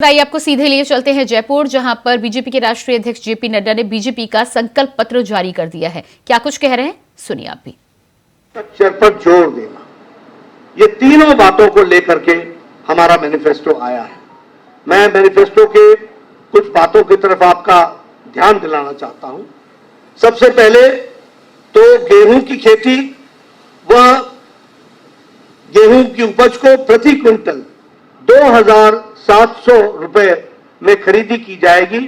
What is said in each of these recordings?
आइए आपको सीधे लिए चलते हैं जयपुर, जहां पर बीजेपी के राष्ट्रीय अध्यक्ष जेपी नड्डा ने बीजेपी का संकल्प पत्र जारी कर दिया है। क्या कुछ कह रहे हैं, सुनिए आप भी। स्ट्रक्चर पर जोर देना, ये तीनों बातों को लेकर के हमारा मैनिफेस्टो आया है। मैं मैनिफेस्टो के कुछ बातों की तरफ आपका ध्यान दिलाना चाहता हूं। सबसे पहले तो गेहूं की खेती व गेहूं की उपज को प्रति क्विंटल 2,700 रुपए में खरीदी की जाएगी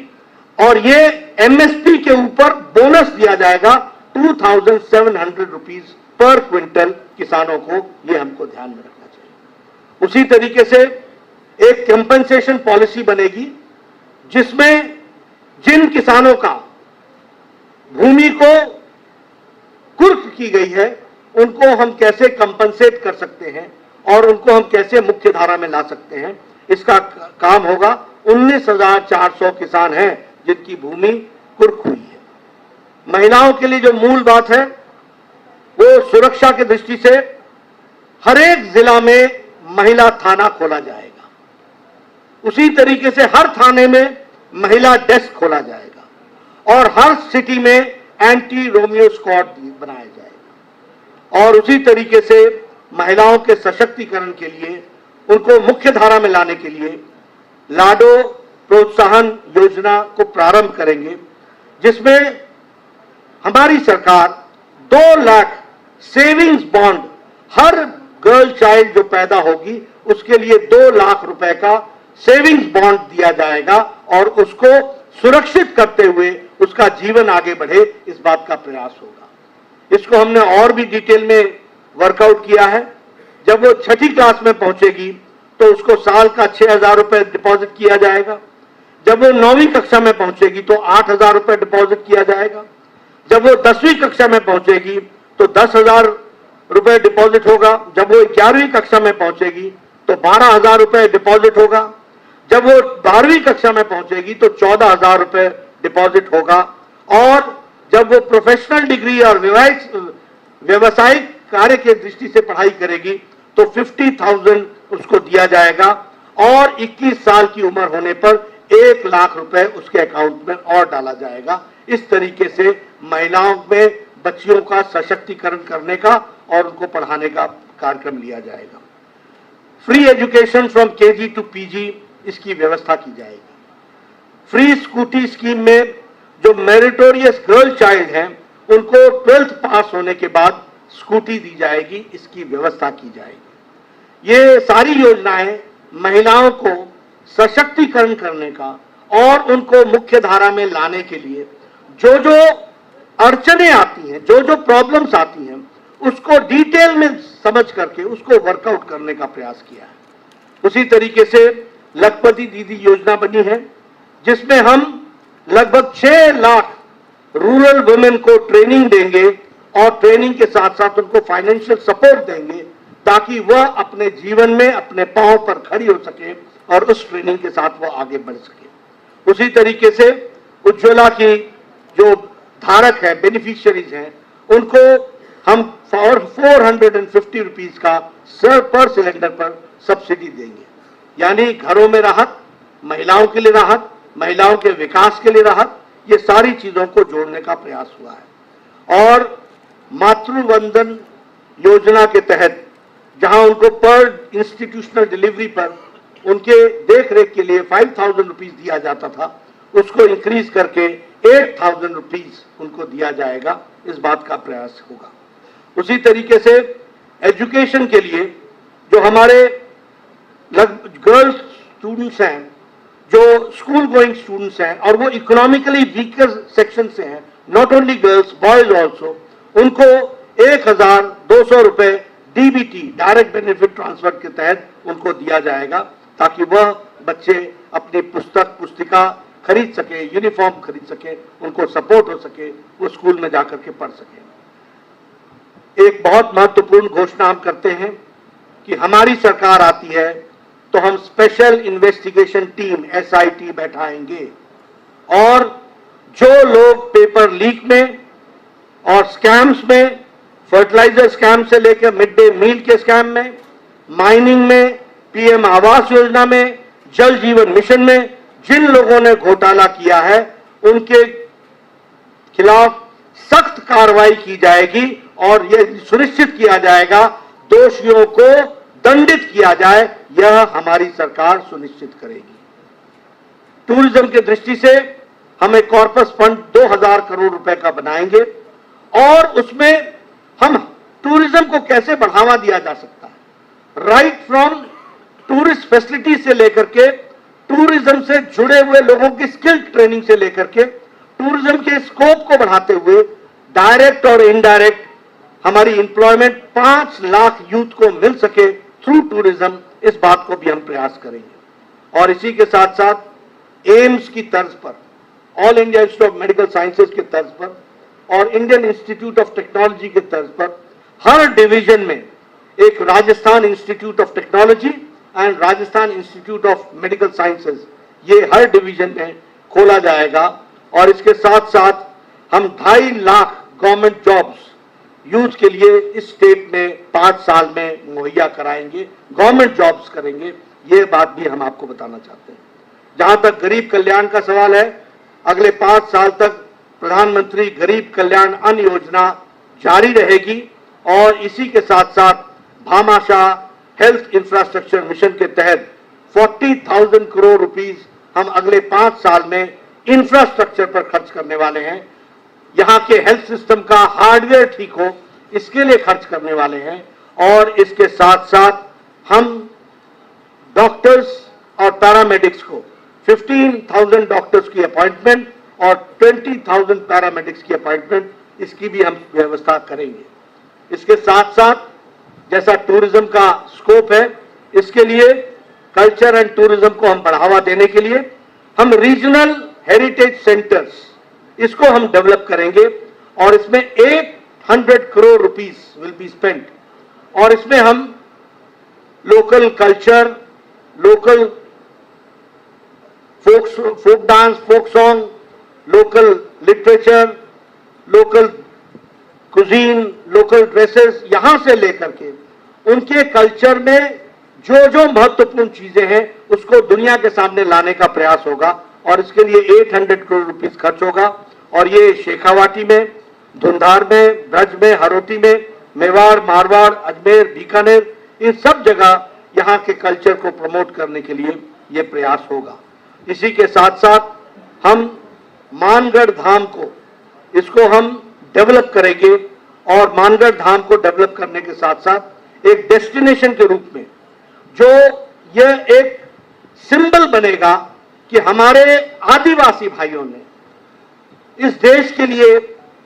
और ये एमएसपी के ऊपर बोनस दिया जाएगा 2,700 रुपीज पर क्विंटल किसानों को। ये हमको ध्यान में रखना चाहिए। उसी तरीके से एक कंपनसेशन पॉलिसी बनेगी जिसमें जिन किसानों का भूमि को कुर्क की गई है उनको हम कैसे कंपनसेट कर सकते हैं और उनको हम कैसे मुख्य धारा में ला सकते हैं, इसका काम होगा। 19,400 किसान हैं जिनकी भूमि कुर्क हुई है। महिलाओं के लिए जो मूल बात है वो सुरक्षा की दृष्टि से हर एक जिला में महिला थाना खोला जाएगा। उसी तरीके से हर थाने में महिला डेस्क खोला जाएगा और हर सिटी में एंटी रोमियो स्क्वाड बनाया जाएगा। और उसी तरीके से महिलाओं के सशक्तिकरण के लिए, उनको मुख्य धारा में लाने के लिए लाडो प्रोत्साहन योजना को प्रारंभ करेंगे, जिसमें हमारी सरकार 2 लाख सेविंग्स बॉन्ड हर गर्ल चाइल्ड जो पैदा होगी उसके लिए 2 लाख रुपए का सेविंग्स बॉन्ड दिया जाएगा और उसको सुरक्षित करते हुए उसका जीवन आगे बढ़े, इस बात का प्रयास होगा। इसको हमने और भी डिटेल में वर्कआउट किया है। जब वो 6ठी क्लास में पहुंचेगी तो उसको साल का 6,000 रुपए डिपॉजिट किया जाएगा। जब वो 9वीं कक्षा में पहुंचेगी तो 8,000 रुपए डिपॉजिट किया जाएगा। जब वो 10वीं कक्षा में पहुंचेगी तो 10,000 रुपए डिपॉजिट होगा। जब वो 11वीं कक्षा में पहुंचेगी तो 12,000 रुपए डिपॉजिट होगा। जब वो 12वीं कक्षा में पहुंचेगी तो 14,000 रुपए डिपॉजिट होगा। और जब वो प्रोफेशनल डिग्री और व्यवसायिक कार्य के दृष्टि से पढ़ाई करेगी तो 50,000 उसको दिया जाएगा और 21 साल की उम्र होने पर 1 लाख रुपए उसके अकाउंट में और डाला जाएगा। इस तरीके से महिलाओं में बच्चियों का सशक्तिकरण करने का और उनको पढ़ाने का कार्यक्रम लिया जाएगा। Free education from KG to PG, इसकी व्यवस्था की जाएगी। फ्री स्कूटी स्कीम में जो मेरिटोरियस गर्ल चाइल्ड हैं उनको 12th पास होने के बाद स्कूटी दी जाएगी, इसकी व्यवस्था की जाएगी। ये सारी योजनाएं महिलाओं को सशक्तिकरण करने का और उनको मुख्य धारा में लाने के लिए जो जो अड़चने आती हैं, जो जो प्रॉब्लम्स आती हैं, उसको डिटेल में समझ करके उसको वर्कआउट करने का प्रयास किया है। उसी तरीके से लखपति दीदी योजना बनी है जिसमें हम लगभग 6 लाख रूरल वुमेन को ट्रेनिंग देंगे और ट्रेनिंग के साथ साथ उनको फाइनेंशियल सपोर्ट देंगे ताकि वह अपने जीवन में अपने पांव पर खड़ी हो सके और उस ट्रेनिंग के साथ वह आगे बढ़ सके। उसी तरीके से उज्ज्वला की जो धारक है, बेनिफिशियरीज हैं, उनको हम 450 रुपीज का पर सिलेंडर पर सब्सिडी देंगे। यानी घरों में राहत, महिलाओं के लिए राहत, महिलाओं के विकास के लिए राहत, ये सारी चीजों को जोड़ने का प्रयास हुआ है। और मातृवंदन योजना के तहत जहां उनको पर इंस्टीट्यूशनल डिलीवरी पर उनके देख रेख के लिए 5,000 रुपीज दिया जाता था, उसको इंक्रीज करके 8,000 रुपीज उनको दिया जाएगा, इस बात का प्रयास होगा। उसी तरीके से एजुकेशन के लिए जो हमारे गर्ल्स स्टूडेंट्स हैं, जो स्कूल गोइंग स्टूडेंट्स हैं और वो इकोनॉमिकली वीकर सेक्शन से हैं, not only girls, boys also, उनको 1,200 रुपए डीबीटी, डायरेक्ट बेनिफिट ट्रांसफर के तहत उनको दिया जाएगा ताकि वह बच्चे अपनी पुस्तिका खरीद सके, यूनिफॉर्म खरीद सके, उनको सपोर्ट हो सके, वो स्कूल में जाकर के पढ़ सके। एक बहुत महत्वपूर्ण घोषणा हम करते हैं कि हमारी सरकार आती है तो हम स्पेशल इन्वेस्टिगेशन टीम SIT बैठाएंगे और जो लोग पेपर लीक में और स्कैम्स में, फर्टिलाइजर स्कैम से लेकर मिड डे मील के स्कैम में, माइनिंग में, PM आवास योजना में, जल जीवन मिशन में जिन लोगों ने घोटाला किया है उनके खिलाफ सख्त कार्रवाई की जाएगी और यह सुनिश्चित किया जाएगा दोषियों को दंडित किया जाए, यह हमारी सरकार सुनिश्चित करेगी। टूरिज्म की दृष्टि से हम एक कॉर्पस फंड 2000 करोड़ रुपए का बनाएंगे और उसमें हम टूरिज्म को कैसे बढ़ावा दिया जा सकता है, राइट फ्रॉम टूरिस्ट फैसिलिटी से लेकर के टूरिज्म से जुड़े हुए लोगों की स्किल ट्रेनिंग से लेकर के टूरिज्म के स्कोप को बढ़ाते हुए डायरेक्ट और इनडायरेक्ट हमारी एम्प्लॉयमेंट 5 लाख यूथ को मिल सके थ्रू टूरिज्म, इस बात को भी हम प्रयास करेंगे। और इसी के साथ साथ एम्स की तर्ज पर, all India institute of medical sciences की तर्ज पर और इंडियन इंस्टीट्यूट ऑफ टेक्नोलॉजी के तर्ज पर हर डिवीजन में एक Rajasthan institute of technology and Rajasthan institute of medical sciences, ये हर डिवीजन में खोला जाएगा। और इसके साथ साथ हम 2.5 लाख गवर्नमेंट जॉब्स यूथ के लिए इस स्टेट में 5 साल में मुहैया कराएंगे, गवर्नमेंट जॉब्स करेंगे, ये बात भी हम आपको बताना चाहते हैं। जहां तक गरीब कल्याण का सवाल है, अगले 5 साल तक प्रधानमंत्री गरीब कल्याण अन्न योजना जारी रहेगी और इसी के साथ साथ भामाशाह हेल्थ इंफ्रास्ट्रक्चर मिशन के तहत 40,000 करोड़ रुपीस हम अगले 5 साल में इंफ्रास्ट्रक्चर पर खर्च करने वाले हैं। यहाँ के हेल्थ सिस्टम का हार्डवेयर ठीक हो, इसके लिए खर्च करने वाले हैं। और इसके साथ साथ हम डॉक्टर्स और पैरामेडिक्स को 15,000 डॉक्टर्स की अपॉइंटमेंट और 20,000 पैरामेडिक्स की अपॉइंटमेंट, इसकी भी हम व्यवस्था करेंगे। इसके साथ साथ जैसा टूरिज्म का स्कोप है, इसके लिए कल्चर एंड टूरिज्म को हम बढ़ावा देने के लिए हम रीजनल हेरिटेज सेंटर्स, इसको हम डेवलप करेंगे और इसमें 800 crore rupees will be spent. और इसमें हम local culture, local folk dance, folk song, local literature, local cuisine, local dresses, यहां से लेकर के उनके कल्चर में जो जो महत्वपूर्ण चीजें हैं उसको दुनिया के सामने लाने का प्रयास होगा। और इसके लिए 800 करोड़ रुपीस खर्च होगा। और ये शेखावाटी में, धुंधार में, ब्रज में, हरोती में, मेवाड़, मारवाड़, अजमेर, बीकानेर, इन सब जगह यहाँ के कल्चर को प्रमोट करने के लिए ये प्रयास होगा। इसी के साथ साथ हम मानगढ़ धाम को, इसको हम डेवलप करेंगे और मानगढ़ धाम को डेवलप करने के साथ साथ एक डेस्टिनेशन के रूप में जो यह एक सिंबल बनेगा कि हमारे आदिवासी भाइयों ने इस देश के लिए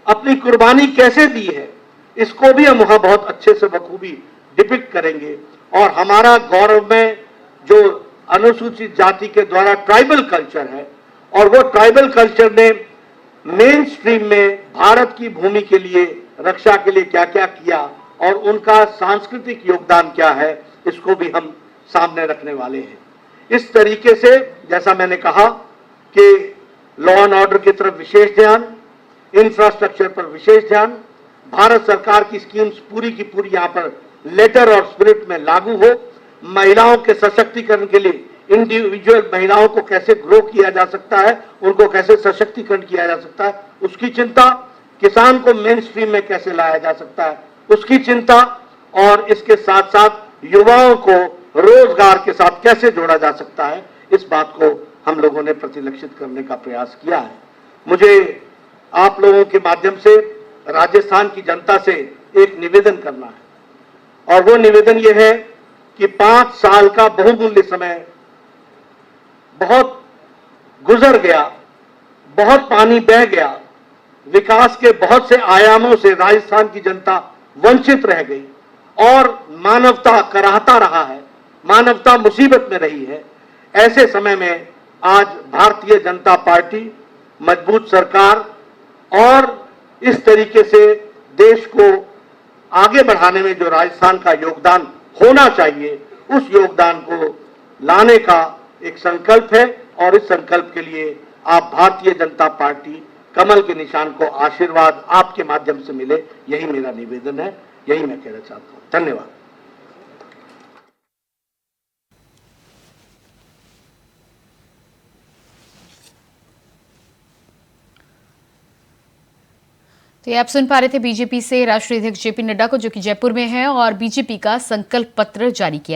अपनी कुर्बानी कैसे दी है, इसको भी हम वहां बहुत अच्छे से बखूबी डिपिक्ट करेंगे। और हमारा गौरव में जो अनुसूचित जाति के द्वारा ट्राइबल कल्चर है और वो ट्राइबल कल्चर ने मेन स्ट्रीम में भारत की भूमि के लिए, रक्षा के लिए क्या क्या किया और उनका सांस्कृतिक योगदान क्या है, इसको भी हम सामने रखने वाले हैं। इस तरीके से जैसा मैंने कहा कि लॉ एंड ऑर्डर की तरफ विशेष ध्यान, इंफ्रास्ट्रक्चर पर विशेष ध्यान, भारत सरकार की स्कीम्स पूरी की पूरी यहाँ पर लेटर और स्पिरिट में लागू हो, महिलाओं के सशक्तिकरण के लिए इंडिविजुअल महिलाओं को कैसे ग्रो किया जा सकता है, उनको कैसे सशक्तिकरण किया जा सकता है, उसकी चिंता, किसान को मेन स्ट्रीम में कैसे लाया जा सकता है, उसकी चिंता, और इसके साथ साथ युवाओं को रोजगार के साथ कैसे जोड़ा जा सकता है, इस बात को हम लोगों ने प्रतिलक्षित करने का प्रयास किया है। मुझे आप लोगों के माध्यम से राजस्थान की जनता से एक निवेदन करना है और वो निवेदन ये है कि 5 साल का बहुमूल्य समय बहुत गुजर गया, बहुत पानी बह गया, विकास के बहुत से आयामों से राजस्थान की जनता वंचित रह गई और मानवता कराहता रहा है, मानवता मुसीबत में रही है। ऐसे समय में आज भारतीय जनता पार्टी, मजबूत सरकार और इस तरीके से देश को आगे बढ़ाने में जो राजस्थान का योगदान होना चाहिए, उस योगदान को लाने का एक संकल्प है और इस संकल्प के लिए आप भारतीय जनता पार्टी कमल के निशान को आशीर्वाद आपके माध्यम से मिले, यही मेरा निवेदन है, यही मैं कहना चाहता हूं। धन्यवाद। तो ये आप सुन पा रहे थे बीजेपी से राष्ट्रीय अध्यक्ष जेपी नड्डा को, जो कि जयपुर में है और बीजेपी का संकल्प पत्र जारी किया है।